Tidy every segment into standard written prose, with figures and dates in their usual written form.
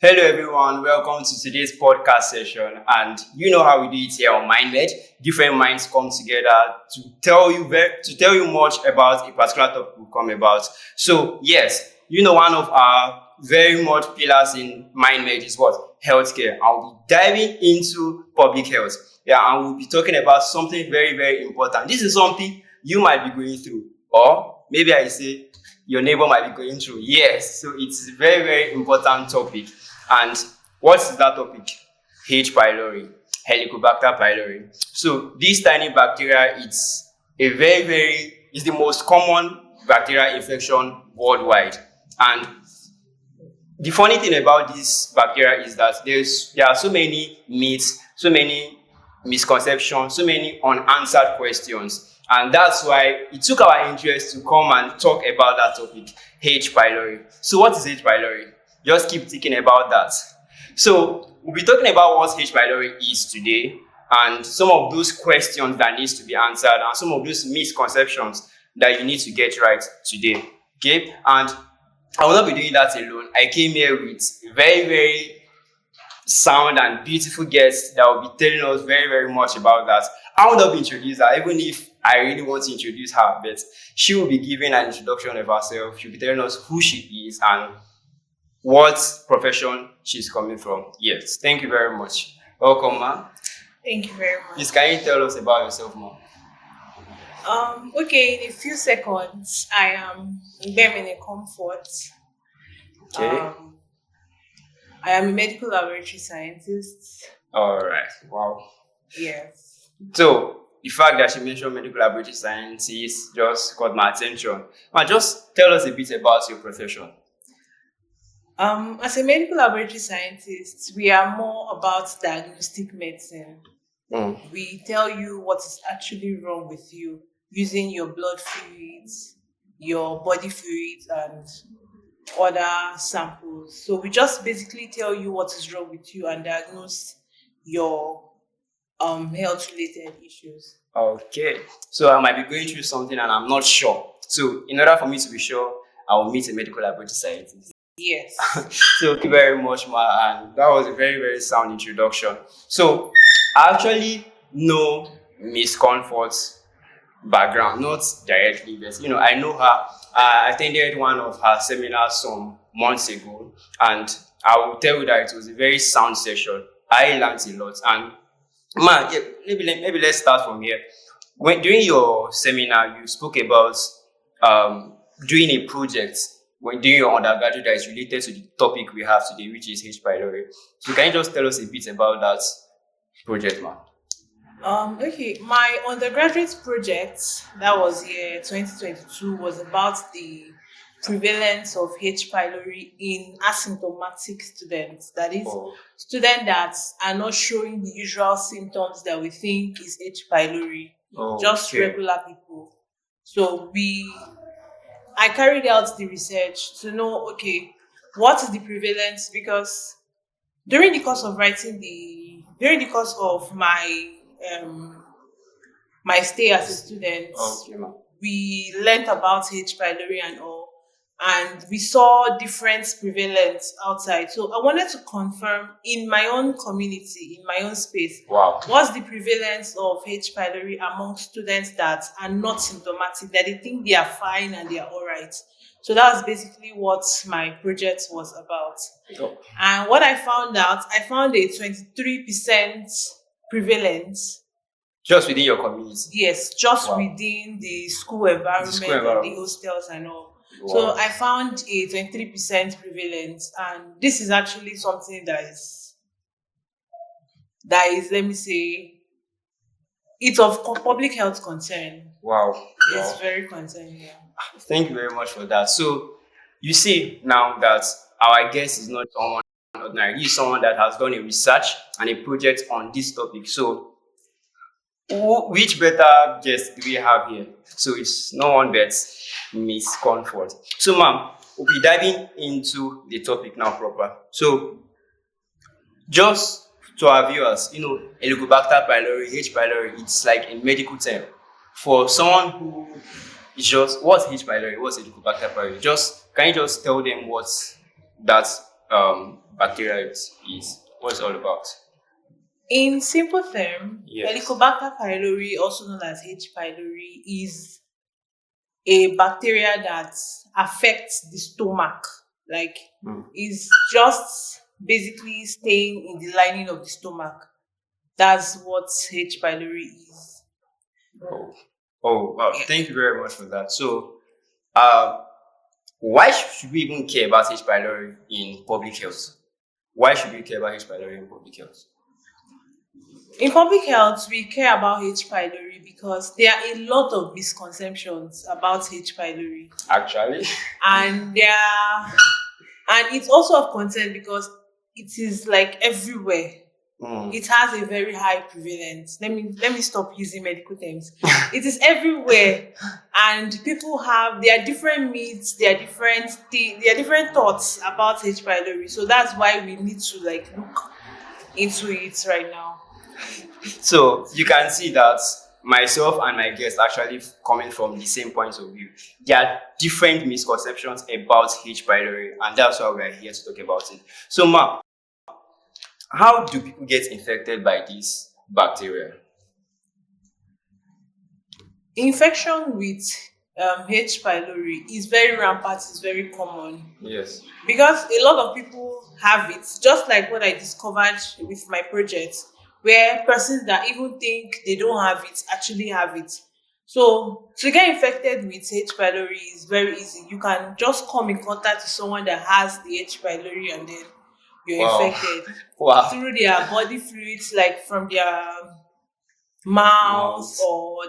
Hello everyone, welcome to today's podcast session. And you know how we do it here on MindMed. Different minds come together to tell you much about a particular topic we'll come about. So yes, one of our very much pillars in MindMed is what? Healthcare. I'll be diving into public health. Yeah, and we'll be talking about something very, very important. This is something you might be going through, or maybe I say your neighbor might be going through. Yes, so it's a very, very important topic. And what is that topic? H. pylori, Helicobacter pylori. So this tiny bacteria, it's the most common bacterial infection worldwide. And the funny thing about this bacteria is that there are so many myths, so many misconceptions, so many unanswered questions. And that's why it took our interest to come and talk about that topic, H. pylori. So what is H. pylori? Just keep thinking about that. So we'll be talking about what H. pylori is today and some of those questions that needs to be answered and some of those misconceptions that you need to get right today. Okay? And I will not be doing that alone. I came here with a very, very sound and beautiful guest that will be telling us very, very much about that. I will not be introducing her, even if I really want to introduce her, but she will be giving an introduction of herself. She'll be telling us who she is and what profession she's coming from. Yes, thank you very much. Welcome, ma'am. Thank you very much. Please, can you tell us about yourself, ma'am? Okay, in a few seconds, I am in Comfort. Okay. I am a medical laboratory scientist. All right. Wow. Yes. So, the fact that she mentioned medical laboratory scientist just caught my attention. Ma'am, just tell us a bit about your profession. As a medical laboratory scientist, we are more about diagnostic medicine. We tell you what is actually wrong with you using your blood fluids, your body fluids, and other samples. So we just basically tell you what is wrong with you and diagnose your health-related issues. Okay. So I might be going through something and I'm not sure. So in order for me to be sure, I will meet a medical laboratory scientist. Yes. So thank you very much, Ma, and that was a very, very sound introduction. So I actually know Miss Comfort's background, not directly, but I know her. I attended one of her seminars some months ago, and I will tell you that it was a very sound session. I learned a lot, and Ma, maybe let's start from here. During your seminar, you spoke about doing a project when doing your undergraduate that is related to the topic we have today, which is H. pylori. So can you just tell us a bit about that project, ma'am? Okay, my undergraduate project that was year 2022 was about the prevalence of H. pylori in asymptomatic students. That is, students that are not showing the usual symptoms that we think is H. pylori, just regular people. So I carried out the research to know, okay, what is the prevalence? Because during the course of my my stay as a student, we learned about H. pylori and all, and we saw different prevalence outside. So I wanted to confirm in my own community, in my own space, what's the prevalence of H. pylori among students that are not symptomatic, that they think they are fine and they are all right. So that was basically what my project was about. And what I found a 23% prevalence. Just within your community? Yes, just within the school environment and the hostels and all. Wow. So I found a 23% prevalence, and this is actually something that is, let me say, it's of public health concern. Wow. It's very concerning. Yeah. Thank you very much for that. So you see now that our guest is not someone ordinary. He's someone that has done a research and a project on this topic. So which better guest do we have here? So it's no one but Miss Comfort. So ma'am, we'll be diving into the topic now proper. So just to our viewers, Helicobacter pylori, H. pylori, it's like a medical term. For someone who is just, what's H. pylori, what's Helicobacter pylori? Can you just tell them what that bacteria is? What's it all about? In simple term, Yes. Helicobacter pylori, also known as H. pylori, is a bacteria that affects the stomach. Like, is just basically staying in the lining of the stomach. That's what H. pylori is. Oh, wow. Yeah. Thank you very much for that. So, why should we even care about H. pylori in public health? Why should we care about H. pylori in public health? In public health, we care about H. pylori because there are a lot of misconceptions about H. pylori. Actually, And it's also of concern because it is like everywhere. It has a very high prevalence. Let me stop using medical terms. It is everywhere, and people there are different myths, there are different thoughts about H. pylori. So that's why we need to look into it right now. so you can see that myself and my guests actually coming from the same point of view. There are different misconceptions about H. pylori, and that's why we are here to talk about it. So, Ma, how do people get infected by this bacteria? Infection with H. pylori is very rampant, it's very common. Yes. Because a lot of people have it, just like what I discovered with my project, where persons that even think they don't have it actually have it. So to get infected with H. pylori is very easy. You can just come in contact with someone that has the H. pylori and then you're infected through their body fluids, like from their mouth or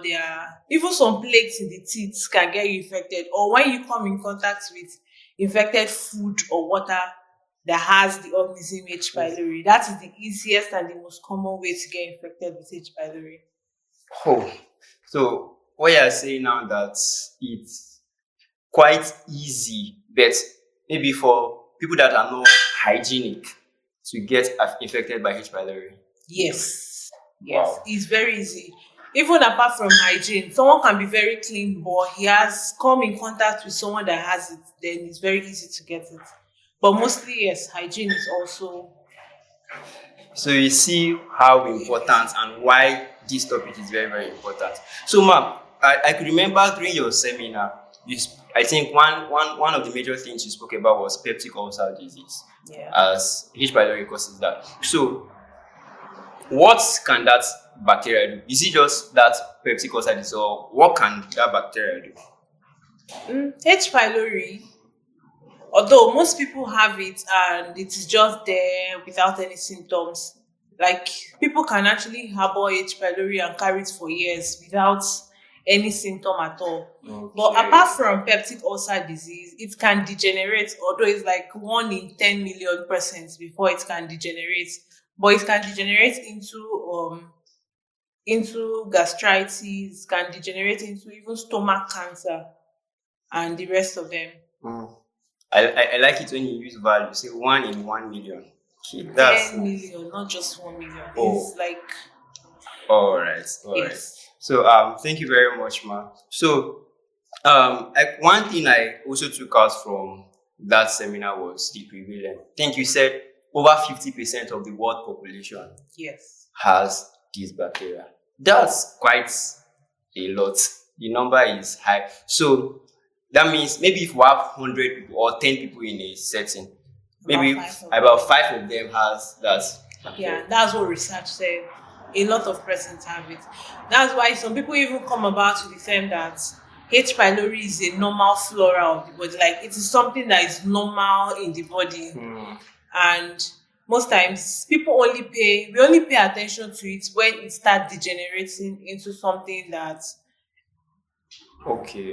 even some plaques in the teeth can get you infected. Or when you come in contact with infected food or water that has the organism H. pylori, that is the easiest and the most common way to get infected with H. pylori. Oh, so what you're saying now that it's quite easy, but maybe for people that are not hygienic to get infected by H. pylori. Yes. Wow. It's very easy. Even apart from hygiene, someone can be very clean, but he has come in contact with someone that has it, then it's very easy to get it. But mostly, yes, hygiene is also. So you see how important and why this topic is very, very important. So, ma'am, I could remember during your seminar, I think one of the major things you spoke about was peptic ulcer disease, as H. pylori causes that. So, what can that bacteria do? Is it just that peptic ulcer disease, or what can that bacteria do? H. pylori, although most people have it and it is just there without any symptoms, like people can actually harbor H. pylori and carry it for years without any symptom at all. Okay. But apart from peptic ulcer disease, it can degenerate, although it's like 1 in 10 million persons before it can degenerate. But it can degenerate into gastritis, can degenerate into even stomach cancer and the rest of them. I like it when you use value. Say 1 in 1 million. Okay, that's 10 million, not just 1 million. It's like. All right. So thank you very much, Ma. So one thing I also took out from that seminar was the prevalence. I think you said over 50% of the world population has this bacteria. That's quite a lot. The number is high. So that means maybe if we have 100 people or 10 people in a setting, maybe about 5 of them has that bacteria. Yeah, that's what research said. A lot of persons have it. That's why some people even come about to the term that H. pylori is a normal flora of the body. Like, it is something that is normal in the body. And most times we only pay attention to it when it starts degenerating into something that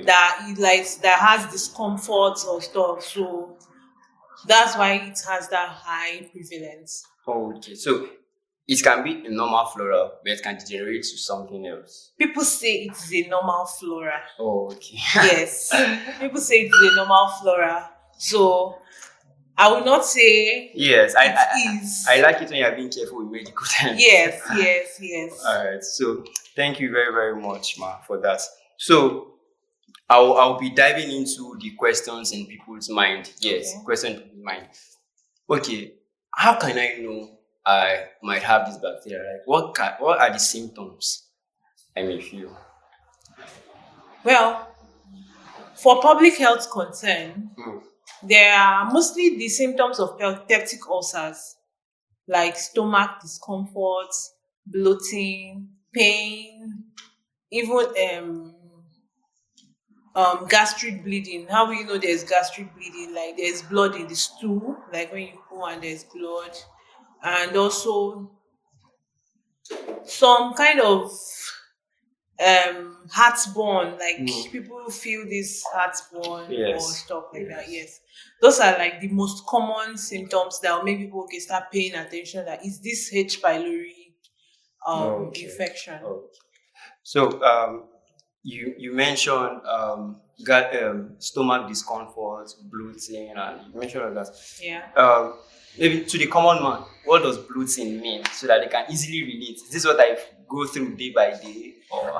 that has discomfort or stuff. So that's why it has that high prevalence. Okay. So it can be a normal flora, but it can degenerate to something else. People say it is a normal flora. Oh, okay. Yes. People say it is a normal flora. So I will not say yes, it is. I like it when you're being careful with medical terms. Yes. All right. So thank you very, very much, Ma, for that. So I'll be diving into the questions in people's mind. Yes, questions in people's mind. Okay, how can I know I might have this bacteria? Like, what are the symptoms I may feel? Well, for public health concern, Mm. there are mostly the symptoms of peptic ulcers, like stomach discomfort, bloating, pain, even gastric bleeding. How will you know there's gastric bleeding? Like there's blood in the stool, like when you poo and there's blood, and also some kind of heartburn, like Mm. people feel this heartburn or Yes. stuff like that. Yes. Yes, those are like the most common symptoms that will make people okay start paying attention. That is this H. pylori Okay. infection. Okay. So you mentioned got stomach discomfort, bloating, and you mentioned all that. Yeah. Maybe to the common man, what does bloating mean, so that they can easily relate? Is this what I go through day by day, or?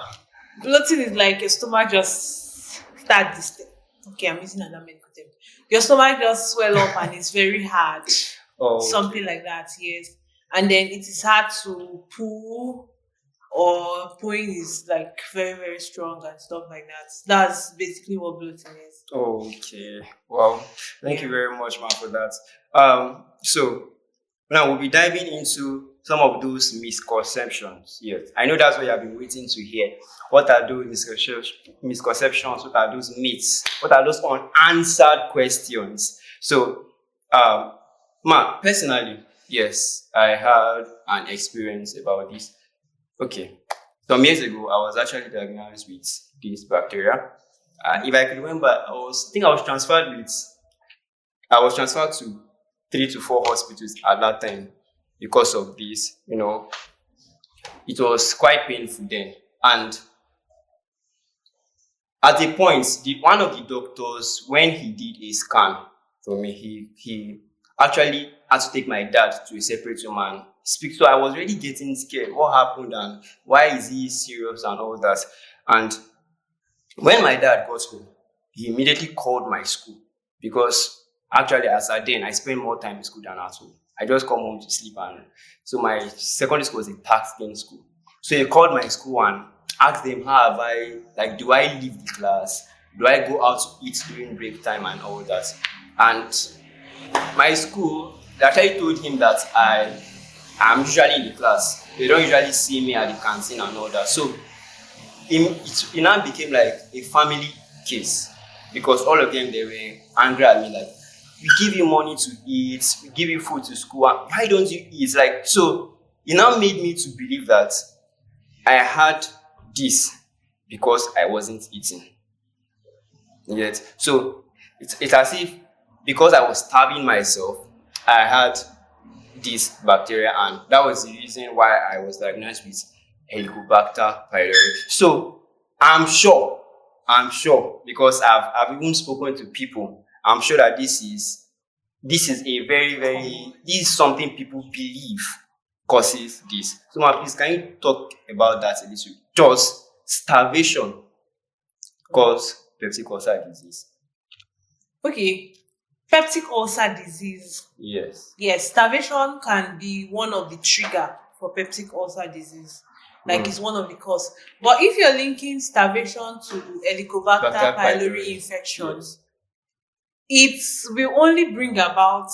Bloating is like your stomach just start this. Okay, I'm using another medical term. Your stomach just swell up and it's very hard. Oh, Something like that, yes. And then it is hard to poo, or pooing is like very, very strong and stuff like that. That's basically what bloating is. okay. Well, thank you Yeah. very much, man, for that. So now we'll be diving into some of those misconceptions. Yes, I know that's what you have been waiting to hear. What are those misconceptions? What are those myths? What are those unanswered questions? So, Ma, personally, yes, I had an experience about this. Okay, some years ago, I was actually diagnosed with this bacteria. If I could remember, I was transferred to 3 to 4 hospitals at that time because of this. It was quite painful then. And at a point, one of the doctors, when he did a scan for me, he actually had to take my dad to a separate room and speak. So I was already getting scared. What happened and why is he serious and all that? And when my dad got home, he immediately called my school because actually, as at then, I spent more time in school than at home. I just come home to sleep, and so my secondary school was a taxing school. So he called my school and asked them, how have I, like, do I leave the class? Do I go out to eat during break time and all that? And my school, they actually told him that I'm usually in the class. They don't usually see me at the canteen and all that. So it now became like a family case because all of them, they were angry at me, like, we give you money to eat, we give you food to school, and why don't you eat? Like, so it now made me to believe that I had this because I wasn't eating yet. So it's as if because I was starving myself, I had this bacteria, and that was the reason why I was diagnosed with Helicobacter pylori. So I'm sure because I've even spoken to people. I'm sure that this is a this is something people believe causes this. So, ma, please, can you talk about that a little? Does starvation cause peptic ulcer disease? Okay. Peptic ulcer disease. Yes. Yes, starvation can be one of the trigger for peptic ulcer disease. Like it's one of the cause. But if you're linking starvation to Helicobacter Bacter pylori infections, it will only bring about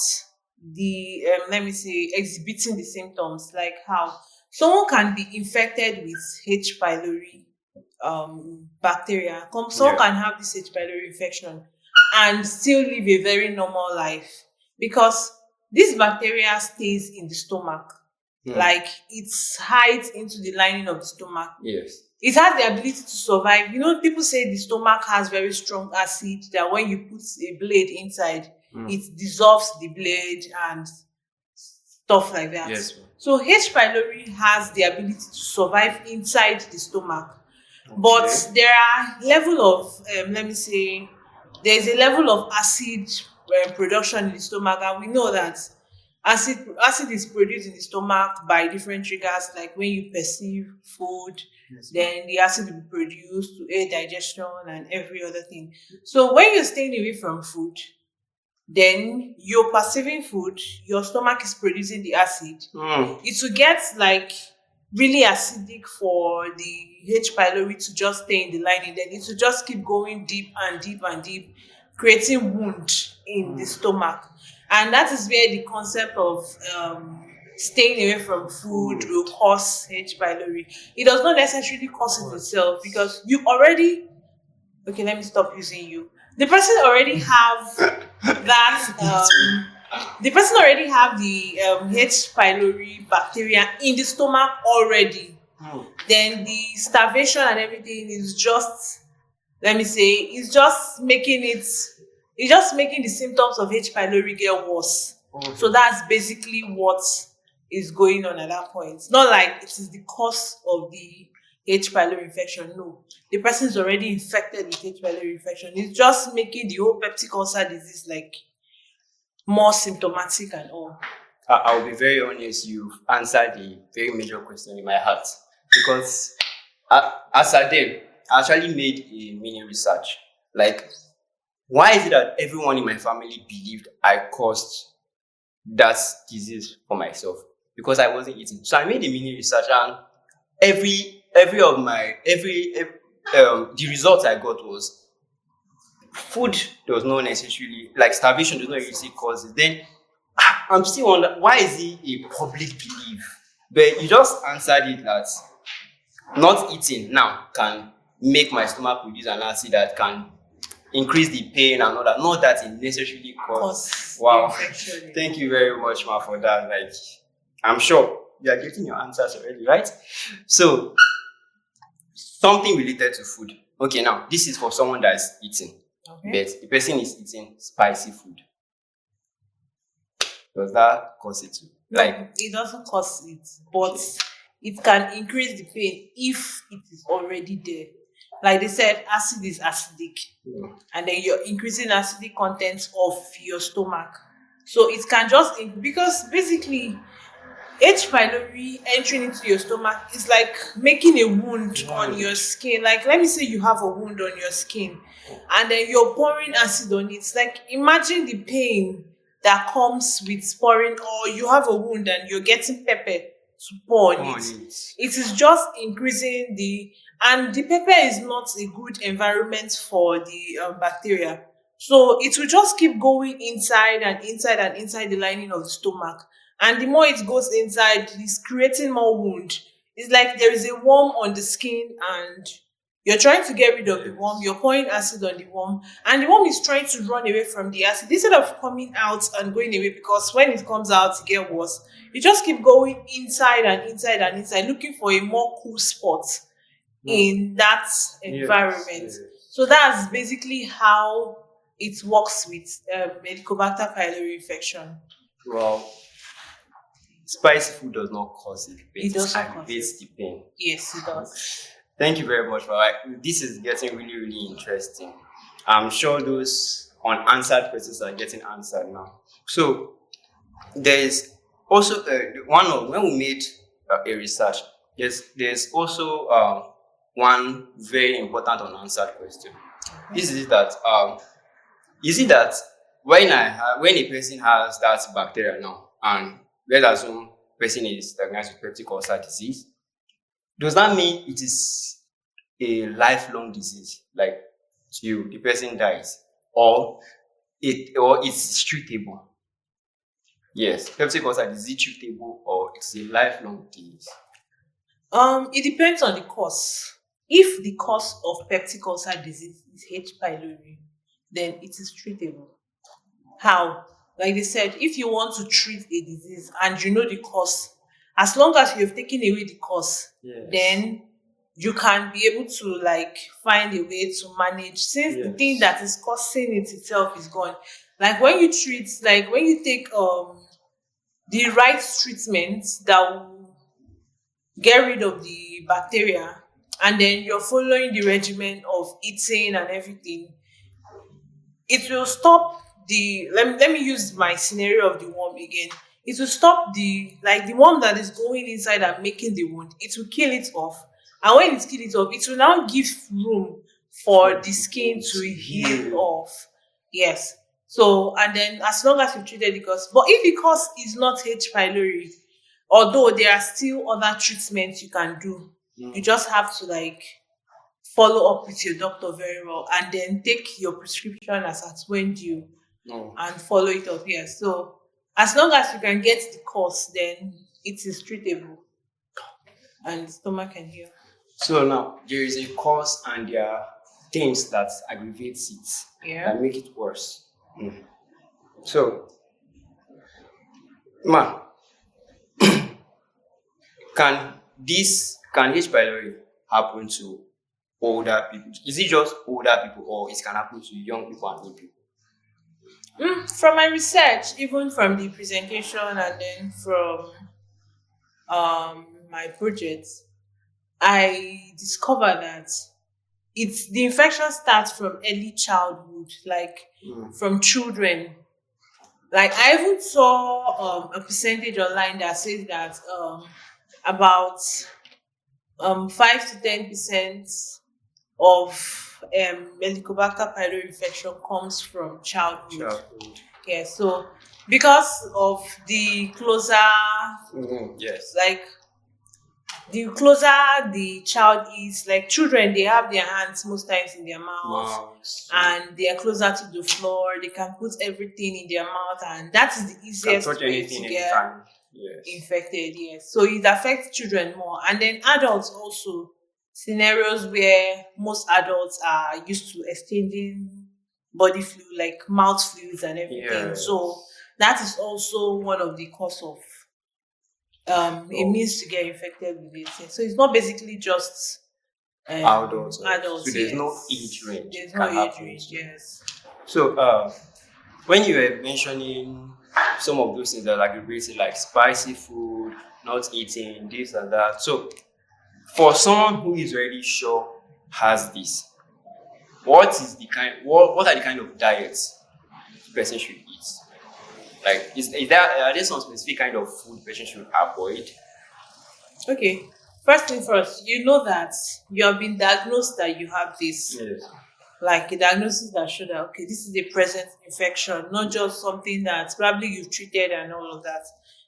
the let me say exhibiting the symptoms, like how someone can be infected with H. pylori bacteria. Someone can have this H. pylori infection and still live a very normal life because this bacteria stays in the stomach. Like it hides into the lining of the stomach. Yes. It has the ability to survive. You know, people say the stomach has very strong acid that when you put a blade inside, it dissolves the blade and stuff like that. Yes. So H. pylori has the ability to survive inside the stomach. But there are level of let me say there's a level of acid production in the stomach, and we know that acid is produced in the stomach by different triggers, like when you perceive food, then the acid will be produced to aid digestion and every other thing. So when you're staying away from food, then you're perceiving food, your stomach is producing the acid. It will get like really acidic for the H. pylori to just stay in the lining. Then it will just keep going deep and deep and deep, creating wound in the stomach. And that is where the concept of staying away from food will cause H. pylori. It does not necessarily cause it itself, because you already, okay, let me stop using you. The person already have that the person already have the H. pylori bacteria in the stomach already. Then the starvation and everything is just, let me say, it's just making the symptoms of H. pylori get worse. So that's basically what is going on at that point. It's not like it is the cause of the H. pylori infection. No, the person is already infected with H. pylori infection. It's just making the whole peptic ulcer disease like more symptomatic and all. I'll be very honest, you've answered the very major question in my heart. Because as a day, I actually made a mini research. Like, why is it that everyone in my family believed I caused that disease for myself? Because I wasn't eating. So I made a mini research, and the results I got was food does not necessarily, like starvation does not really cause it. Then I'm still wondering, why is it a public belief? But you just answered it that not eating now can make my stomach produce an acid that can increase the pain and all that. Not that it necessarily cause. Wow. Thank you very much, Ma, for that. Like, I'm sure you are getting your answers already, right? So, something related to food. Okay, now, this is for someone that is eating. Okay. But the person is eating spicy food. Does that cause it too? Like, it doesn't cause it, but it can increase the pain if it is already there. Like they said, acid is acidic, and then you're increasing acidic content of your stomach. So it can just, because basically H. pylori entering into your stomach is like making a wound on your skin. Like, let me say you have a wound on your skin, and then you're pouring acid on it. It's like, imagine the pain that comes with pouring, or you have a wound and you're getting pepper to pour on it. It is just increasing and the pepper is not a good environment for the bacteria. So it will just keep going inside and inside and inside the lining of the stomach. And the more it goes inside, it's creating more wound. It's like there is a worm on the skin, and you're trying to get rid of the worm. You're pouring acid on the worm, and the worm is trying to run away from the acid instead of coming out and going away, because when it comes out, it gets worse. You just keep going inside and inside and inside, looking for a more cool spot in that environment. Yes. So that's basically how it works with Helicobacter pylori infection. Well, spicy food does not cause it. It does not cause the pain. Yes, it does. Thank you very much, Mama. This is getting really, really interesting. I'm sure those unanswered questions are getting answered now. So there's also when we made a research, there's also one very important unanswered question. This is that is it that when a person has that bacteria now, and let's assume person is diagnosed with peptic ulcer disease, does that mean it is a lifelong disease? Like, till the person dies, or it's treatable? Yes, peptic ulcer is it treatable, or it's a lifelong disease? It depends on the cause. If the cause of peptic ulcer disease is H. pylori, then it is treatable. How? Like they said, if you want to treat a disease and you know the cause, as long as you have taken away the cause, then you can be able to like find a way to manage, since the thing that is causing it itself is gone. Like when you treat, like when you take the right treatment that will get rid of the bacteria, and then you're following the regimen of eating and everything, it will stop let me use my scenario of the worm again. It will stop the worm that is going inside and making the wound. It will kill it off. And when it kills it off, it will now give room for the skin to heal off. Yes. So, and then as long as you treated the cause, but if the cause is not H. pylori, although there are still other treatments you can do, you just have to like follow up with your doctor very well and then take your prescription as at when due and follow it up here. So as long as you can get the cause, then it is treatable and the stomach can heal. So now there is a cause and there are things that aggravates it, that make it worse. So, ma, can H. pylori happen to older people? Is it just older people, or it can happen to young people and old people? From my research, even from the presentation and then from my projects, I discovered that the infection starts from early childhood, like from children. Like I even saw a percentage online that says that about 5 to 10% of Helicobacter pylori infection comes from childhood. Yeah, so because of the closer, like the closer the child is, like children, they have their hands most times in their mouth and they are closer to the floor. They can put everything in their mouth, and that is the easiest way to get infected. Yes, so it affects children more, and then adults also. Scenarios where most adults are used to exchanging body fluid, like mouth fluids and everything. So that is also one of the cause of a means to get infected with it. So it's not basically just adults. So there's no age range. There's no age range. Yes. So when you were mentioning some of those things that are aggravating, like spicy food, not eating this and that. So for someone who is already sure has this, what are the kind of diets the person should eat? Like, are there some specific kind of food the person should avoid? Okay. First thing first, you know that you have been diagnosed that you have this. Yes. Like a diagnosis that showed that, okay, this is a present infection, not just something that probably you've treated and all of that.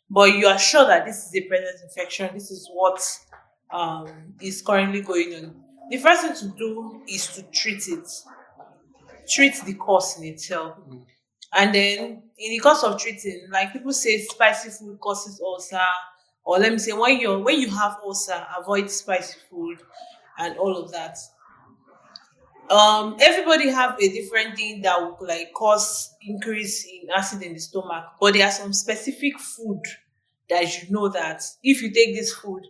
But you are sure that this is a present infection, this is what is currently going on. The first thing to do is to treat it. Treat the cause in itself. And then in the course of treating, like people say spicy food causes ulcer, or let me say when you have ulcer, avoid spicy food and all of that. Everybody have a different thing that would like cause increase in acid in the stomach, but there are some specific food that you know that if you take this food,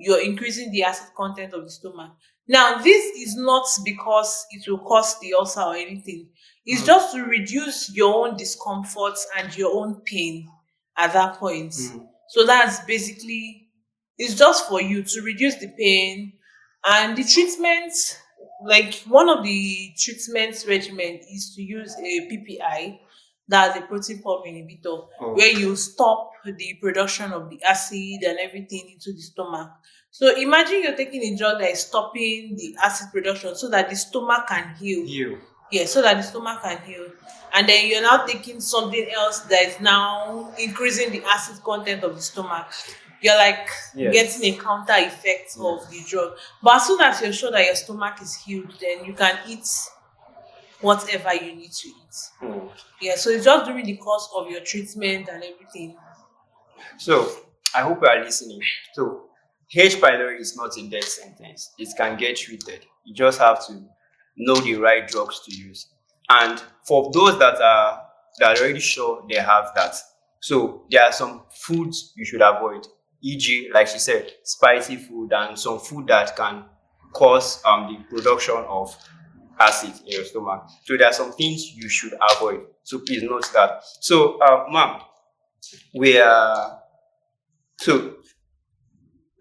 you're increasing the acid content of the stomach. Now, this is not because it will cause the ulcer or anything. It's just to reduce your own discomfort and your own pain at that point. So that's basically, it's just for you to reduce the pain. And the treatment, like one of the treatment regimen is to use a PPI, that's a protein pump inhibitor, where you stop the production of the acid and everything into the stomach. So imagine you're taking a drug that is stopping the acid production so that the stomach can heal. Yeah, so that the stomach can heal. And then you're now taking something else that is now increasing the acid content of the stomach. You're like getting a counter effect of the drug. But as soon as you're sure that your stomach is healed, then you can eat whatever you need to eat. Yeah, so it's just during the course of your treatment and everything. So I hope you are listening. So H. pylori is not a death sentence. It can get treated. You just have to know the right drugs to use. And for those that are already sure they have that, so there are some foods you should avoid, e.g., like she said, spicy food and some food that can cause the production of acid in your stomach. So there are some things you should avoid. So please note that. So, ma'am,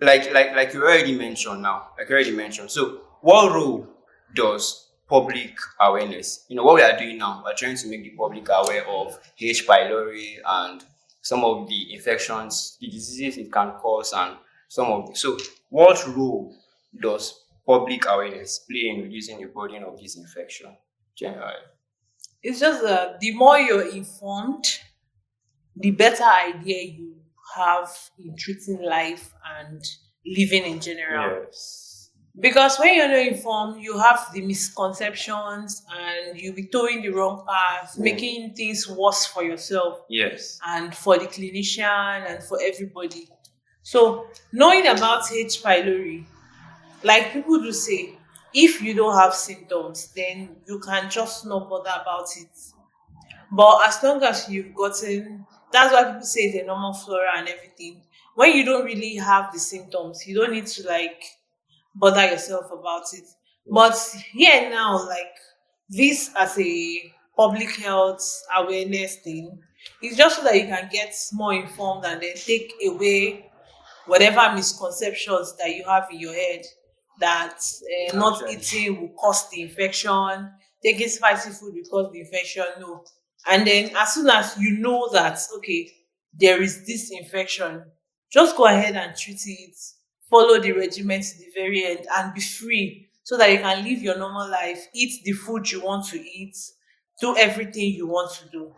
like you already mentioned. So, what role does public awareness? What we are doing now, we're trying to make the public aware of H. pylori and some of the infections, the diseases it can cause, and so what role does public awareness play in reducing the burden of this infection generally? It's just the more you're informed, the better idea you have in treating life and living in general. Yes. Because when you're not informed, you have the misconceptions and you'll be towing the wrong path, making things worse for yourself Yes. and for the clinician and for everybody. So, knowing about H. pylori, like people do say, if you don't have symptoms, then you can just not bother about it. But as long as you've gotten, that's why people say it's a normal flora and everything. When you don't really have the symptoms, you don't need to like bother yourself about it. But here now, like this as a public health awareness thing, it's just so that you can get more informed and then take away whatever misconceptions that you have in your head that not Actually. eating will cause the infection, taking spicy food will cause the infection. No. And then as soon as you know that, okay, there is this infection, just go ahead and treat it, follow the regimen to the very end, and be free so that you can live your normal life, eat the food you want to eat, do everything you want to do.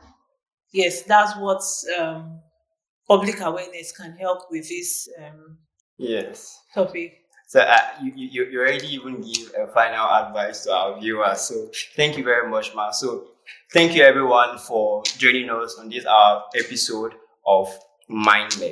Yes, that's what public awareness can help with this Yes. topic. So you already even give a final advice to our viewers. So thank you very much, Ma. So thank you everyone for joining us on this our episode of Mind Med.